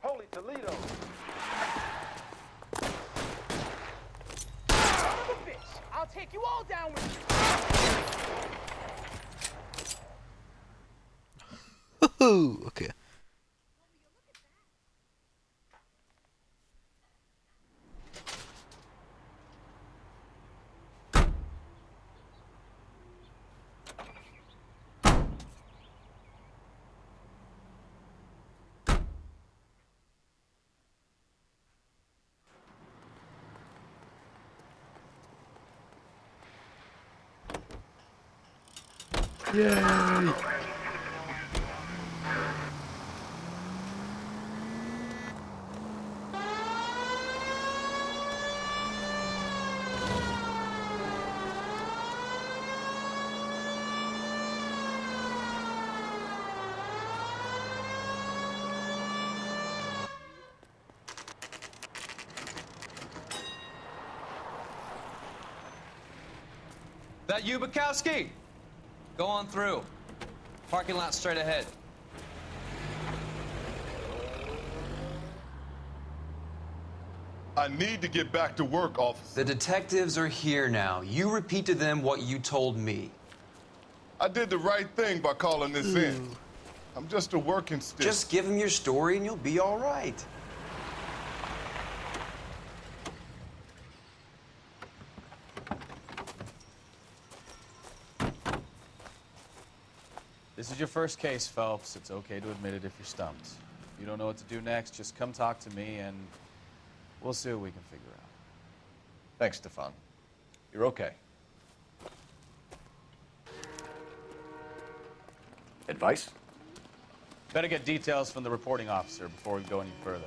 Holy Toledo!
Son of a bitch! I'll take you all down with
Woohoo! Okay. Yay!
that you, Bukowski? Go on through. Parking lot straight ahead.
I need to get back to work, officer.
The detectives are here now. You repeat to them what you told me.
I did the right thing by calling this in. I'm just a working stick.
Just give them your story and you'll be all right.
This is your first case, Phelps. It's okay to admit it if you're stumped. If you don't know what to do next, just come talk to me and we'll see what we can figure out.
Thanks, Stefan. You're okay. Advice?
Better get details from the reporting officer before we go any further.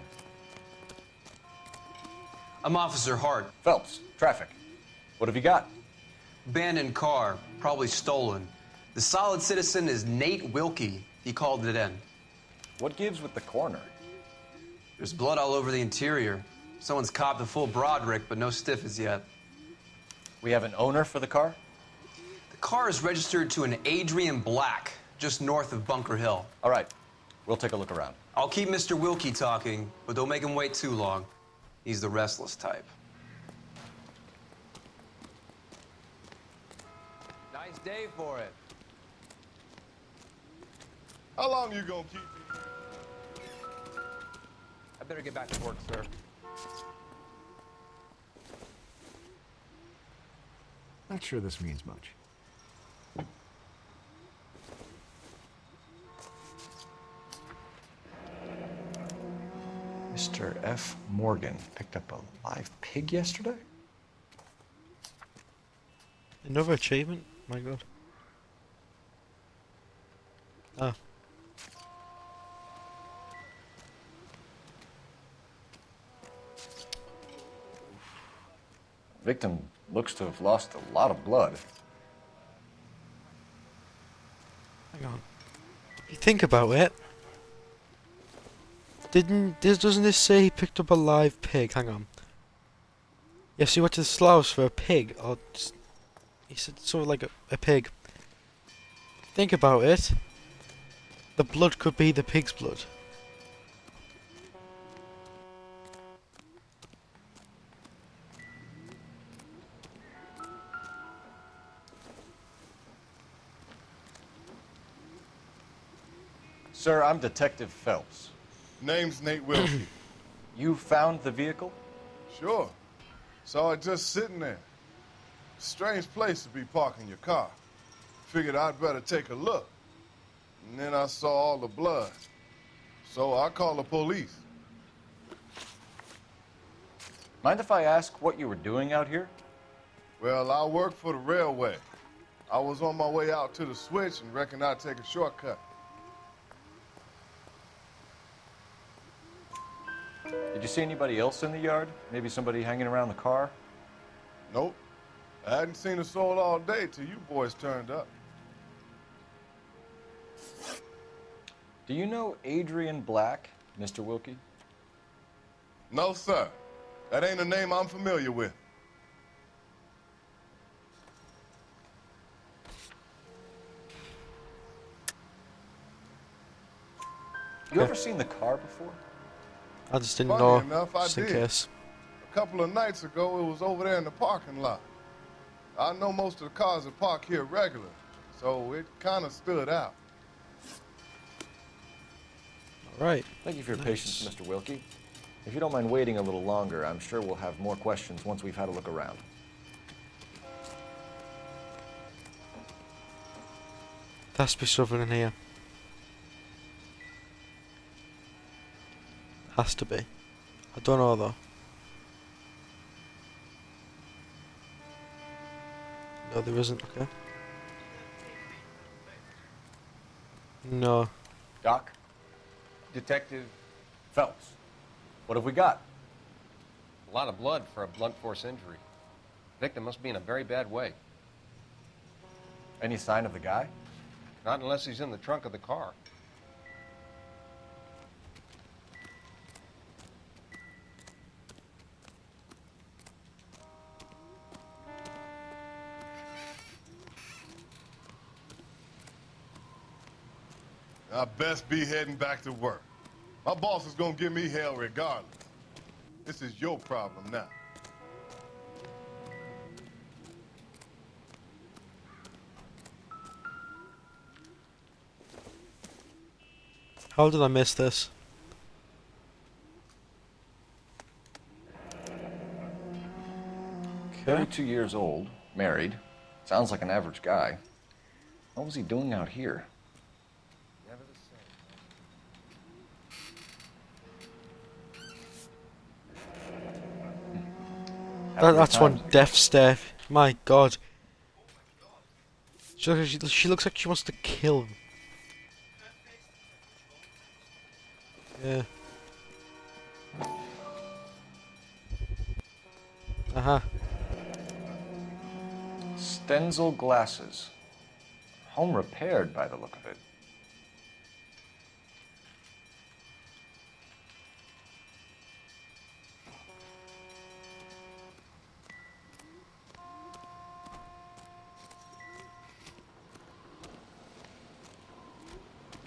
I'm Officer Hart.
Phelps, traffic. What have you got?
Abandoned car, probably stolen. The solid citizen is Nate Wilkie. He called it in.
What gives with the coroner?
There's blood all over the interior. Someone's copped a full Broderick, but no stiff as yet.
We have an owner for the car?
The car is registered to an Adrian Black, just north of Bunker Hill.
All right, we'll take a look around.
I'll keep Mr. Wilkie talking, but don't make him wait too long. He's the restless type. Nice day for it.
How long you gonna keep me?
I better get back to work, sir.
Not sure this means much.
Mr. F. Morgan picked up a live pig yesterday?
Another achievement? My God. Ah.
Victim looks to have lost a lot of blood.
Hang on. If you think about it, doesn't this say he picked up a live pig? Hang on. Yes, he went to the sloughs for a pig, or just, he said sort of like a pig. Think about it. The blood could be the pig's blood.
Sir, I'm Detective Phelps.
Name's Nate Wilkie.
You found the vehicle?
Sure. Saw it just sitting there. Strange place to be parking your car. Figured I'd better take a look. And then I saw all the blood. So I called the police.
Mind if I ask what you were doing out here?
Well, I work for the railway. I was on my way out to the switch and reckoned I'd take a shortcut.
Did you see anybody else in the yard? Maybe somebody hanging around the car?
Nope. I hadn't seen a soul all day till you boys turned up.
Do you know Adrian Black, Mr. Wilkie?
No, sir. That ain't a name I'm familiar with.
You ever seen the car before?
I just didn't
Funny
know,
enough, I
just in
did.
case.
A couple of nights ago, it was over there in the parking lot. I know most of the cars are parked here regular, so it kind of stood out.
Right.
Thank you for your patience, Mr. Wilkie. If you don't mind waiting a little longer, I'm sure we'll have more questions once we've had a look around.
There has to be something in here. Has to be. I don't know though. No, there isn't. Okay. No.
Doc?
Detective
Phelps. What have we got?
A lot of blood for a blunt force injury. Victim must be in a very bad way.
Any sign of the guy?
Not unless he's in the trunk of the car.
I best be heading back to work. My boss is gonna give me hell regardless. This is your problem now.
How did I miss this?
32 years old, married. Sounds like an average guy. What was he doing out here?
That's one death stare. My God. She looks like she wants to kill him. Yeah. Uh-huh.
Stenzel glasses. Home repaired by the look of it.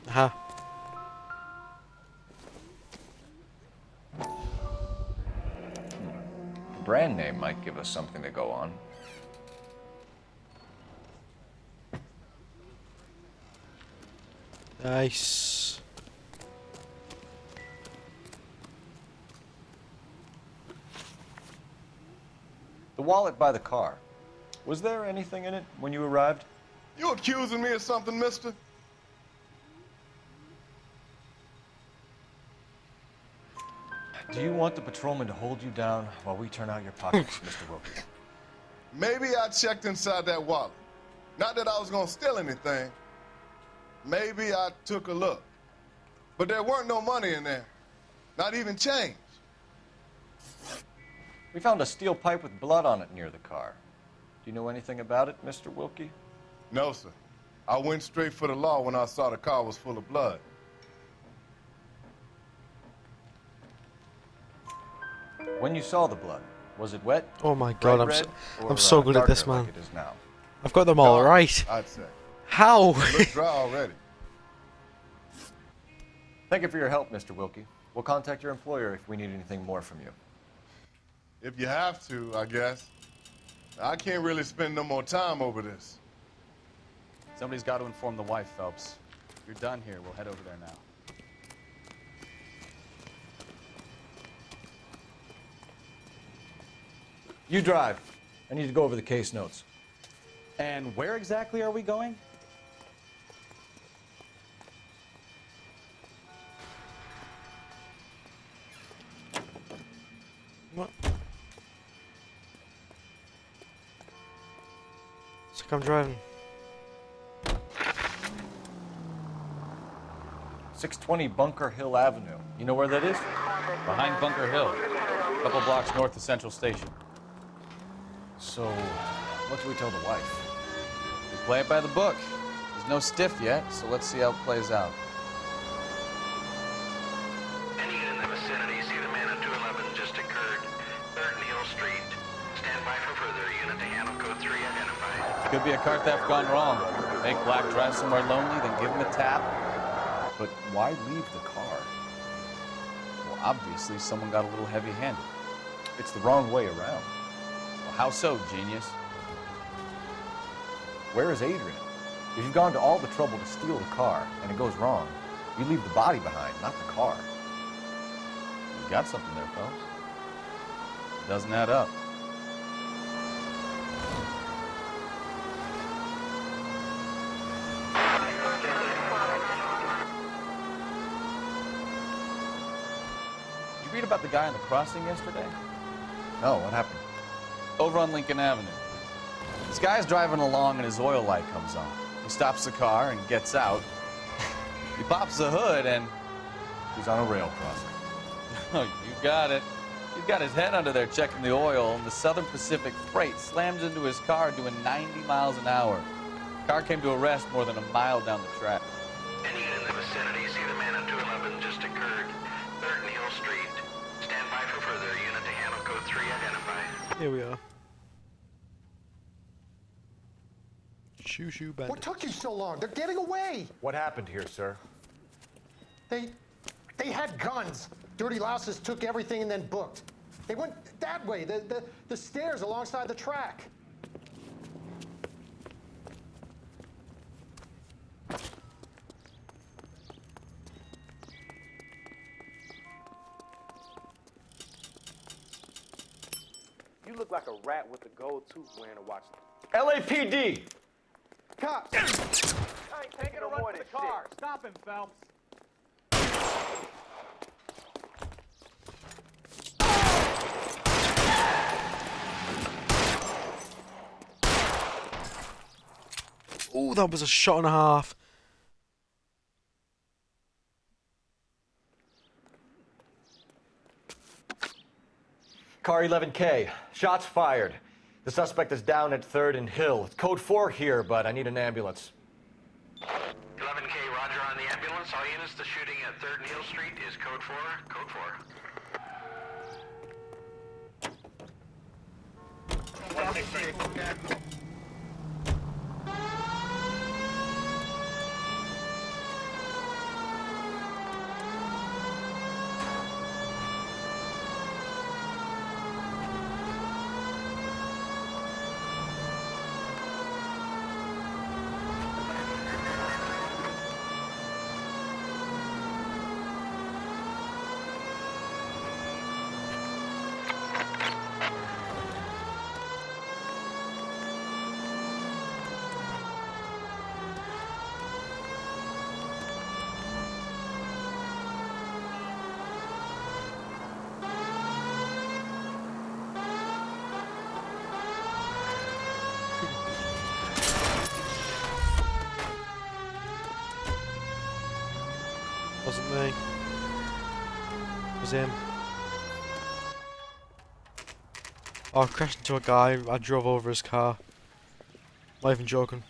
Uh-huh.
The brand name might give us something to go on.
Nice.
The wallet by the car. Was there anything in it when you arrived?
You accusing me of something, mister?
Do you want the patrolman to hold you down while we turn out your pockets, Mr. Wilkie?
Maybe I checked inside that wallet. Not that I was gonna steal anything. Maybe I took a look. But there weren't no money in there. Not even change.
We found a steel pipe with blood on it near the car. Do you know anything about it, Mr. Wilkie?
No, sir. I went straight for the law when I saw the car was full of blood.
When you saw the blood, was it wet?
Oh my God, I'm so good at this, man.
Like it is now?
I've got them all right.
I'd say.
How?
It looks dry already.
Thank you for your help, Mr. Wilkie. We'll contact your employer if we need anything more from you.
If you have to, I guess. I can't really spend no more time over this.
Somebody's got to inform the wife, Phelps. If you're done here, we'll head over there now.
You drive. I need to go over the case notes.
And where exactly are we going?
What? It's like I'm driving.
620 Bunker Hill Avenue. You know where that is?
Behind Bunker Hill. A couple blocks north of Central Station.
So, what do we tell the wife?
We play it by the book. There's no stiff yet, so let's see how it plays out.
Any unit in the vicinity, see the man at 211 just occurred. 3rd and Hill Street. Stand by for further. Unit to handle code 3 identified.
Could be a car theft gone wrong. Make Black drive somewhere lonely, then give him a tap.
But why leave the car?
Well, obviously, someone got a little heavy-handed.
It's the wrong way around.
Well, how so, genius?
Where is Adrian? If you've gone to all the trouble to steal the car and it goes wrong, you leave the body behind, not the car.
You got something there, folks. It doesn't add up. Did you read about the guy on the crossing yesterday?
No, what happened?
Over on Lincoln Avenue. This guy's driving along and his oil light comes on. He stops the car and gets out. He pops the hood and
he's on a rail crossing.
Oh, you got it. He's got his head under there checking the oil, and the Southern Pacific Freight slams into his car doing 90 miles an hour. The car came to a rest more than a mile down the track.
Any unit in the vicinity, see the man at 211 just occurred. 3rd and Hill Street. Stand by for further. Unit to handle code 3 identified.
Here we are. Shoo bandit.
What took you so long? They're getting away.
What happened here, sir?
They had guns. Dirty louses took everything and then booked. They went that way, the stairs alongside the track.
You look like a rat with a gold tooth wearing a watch.
LAPD!
Cops!
I ain't taking no more than the car. Stop him, Phelps.
Oh, that was a shot and a half.
Car 11K. Shots fired. The suspect is down at 3rd and Hill. It's code 4 here, but I need an ambulance.
11K, roger on the ambulance. All units, the shooting at 3rd and Hill Street is code 4. Code 4.
Wasn't me. It was him. Oh, I crashed into a guy. I drove over his car. Not even joking.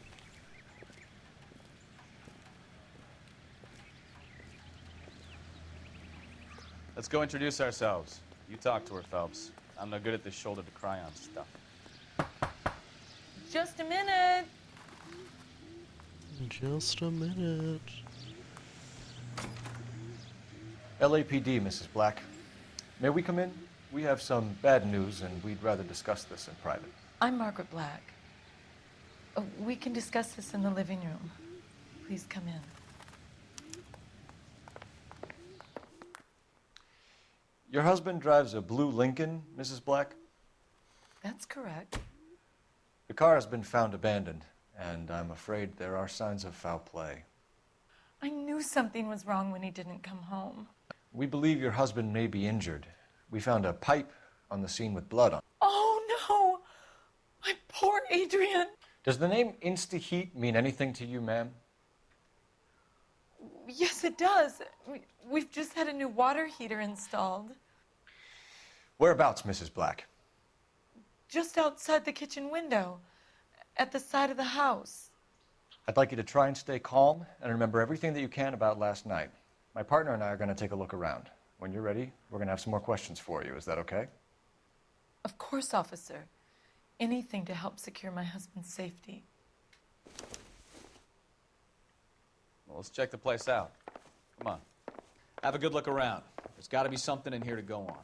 Let's go introduce ourselves. You talk to her, Phelps. I'm no good at this shoulder to cry on stuff.
Just a minute.
Just a minute.
LAPD, Mrs. Black. May we come in? We have some bad news, and we'd rather discuss this in private.
I'm Margaret Black. We can discuss this in the living room. Please come in.
Your husband drives a blue Lincoln, Mrs. Black?
That's correct.
The car has been found abandoned, and I'm afraid there are signs of foul play.
I knew something was wrong when he didn't come home.
We believe your husband may be injured. We found a pipe on the scene with blood on it.
Oh, no! My poor Adrian!
Does the name Insta-Heat mean anything to you, ma'am?
Yes, it does. We've just had a new water heater installed.
Whereabouts, Mrs. Black?
Just outside the kitchen window, at the side of the house.
I'd like you to try and stay calm and remember everything that you can about last night. My partner and I are going to take a look around. When you're ready, we're going to have some more questions for you. Is that okay?
Of course, officer. Anything to help secure my husband's safety.
Well, let's check the place out. Come on. Have a good look around. There's got to be something in here to go on.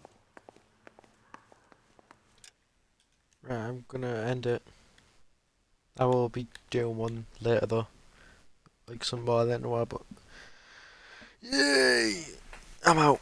Right, I'm gonna end it. I will be doing one later though. Like some more, I don't know why, but... Yay! I'm out.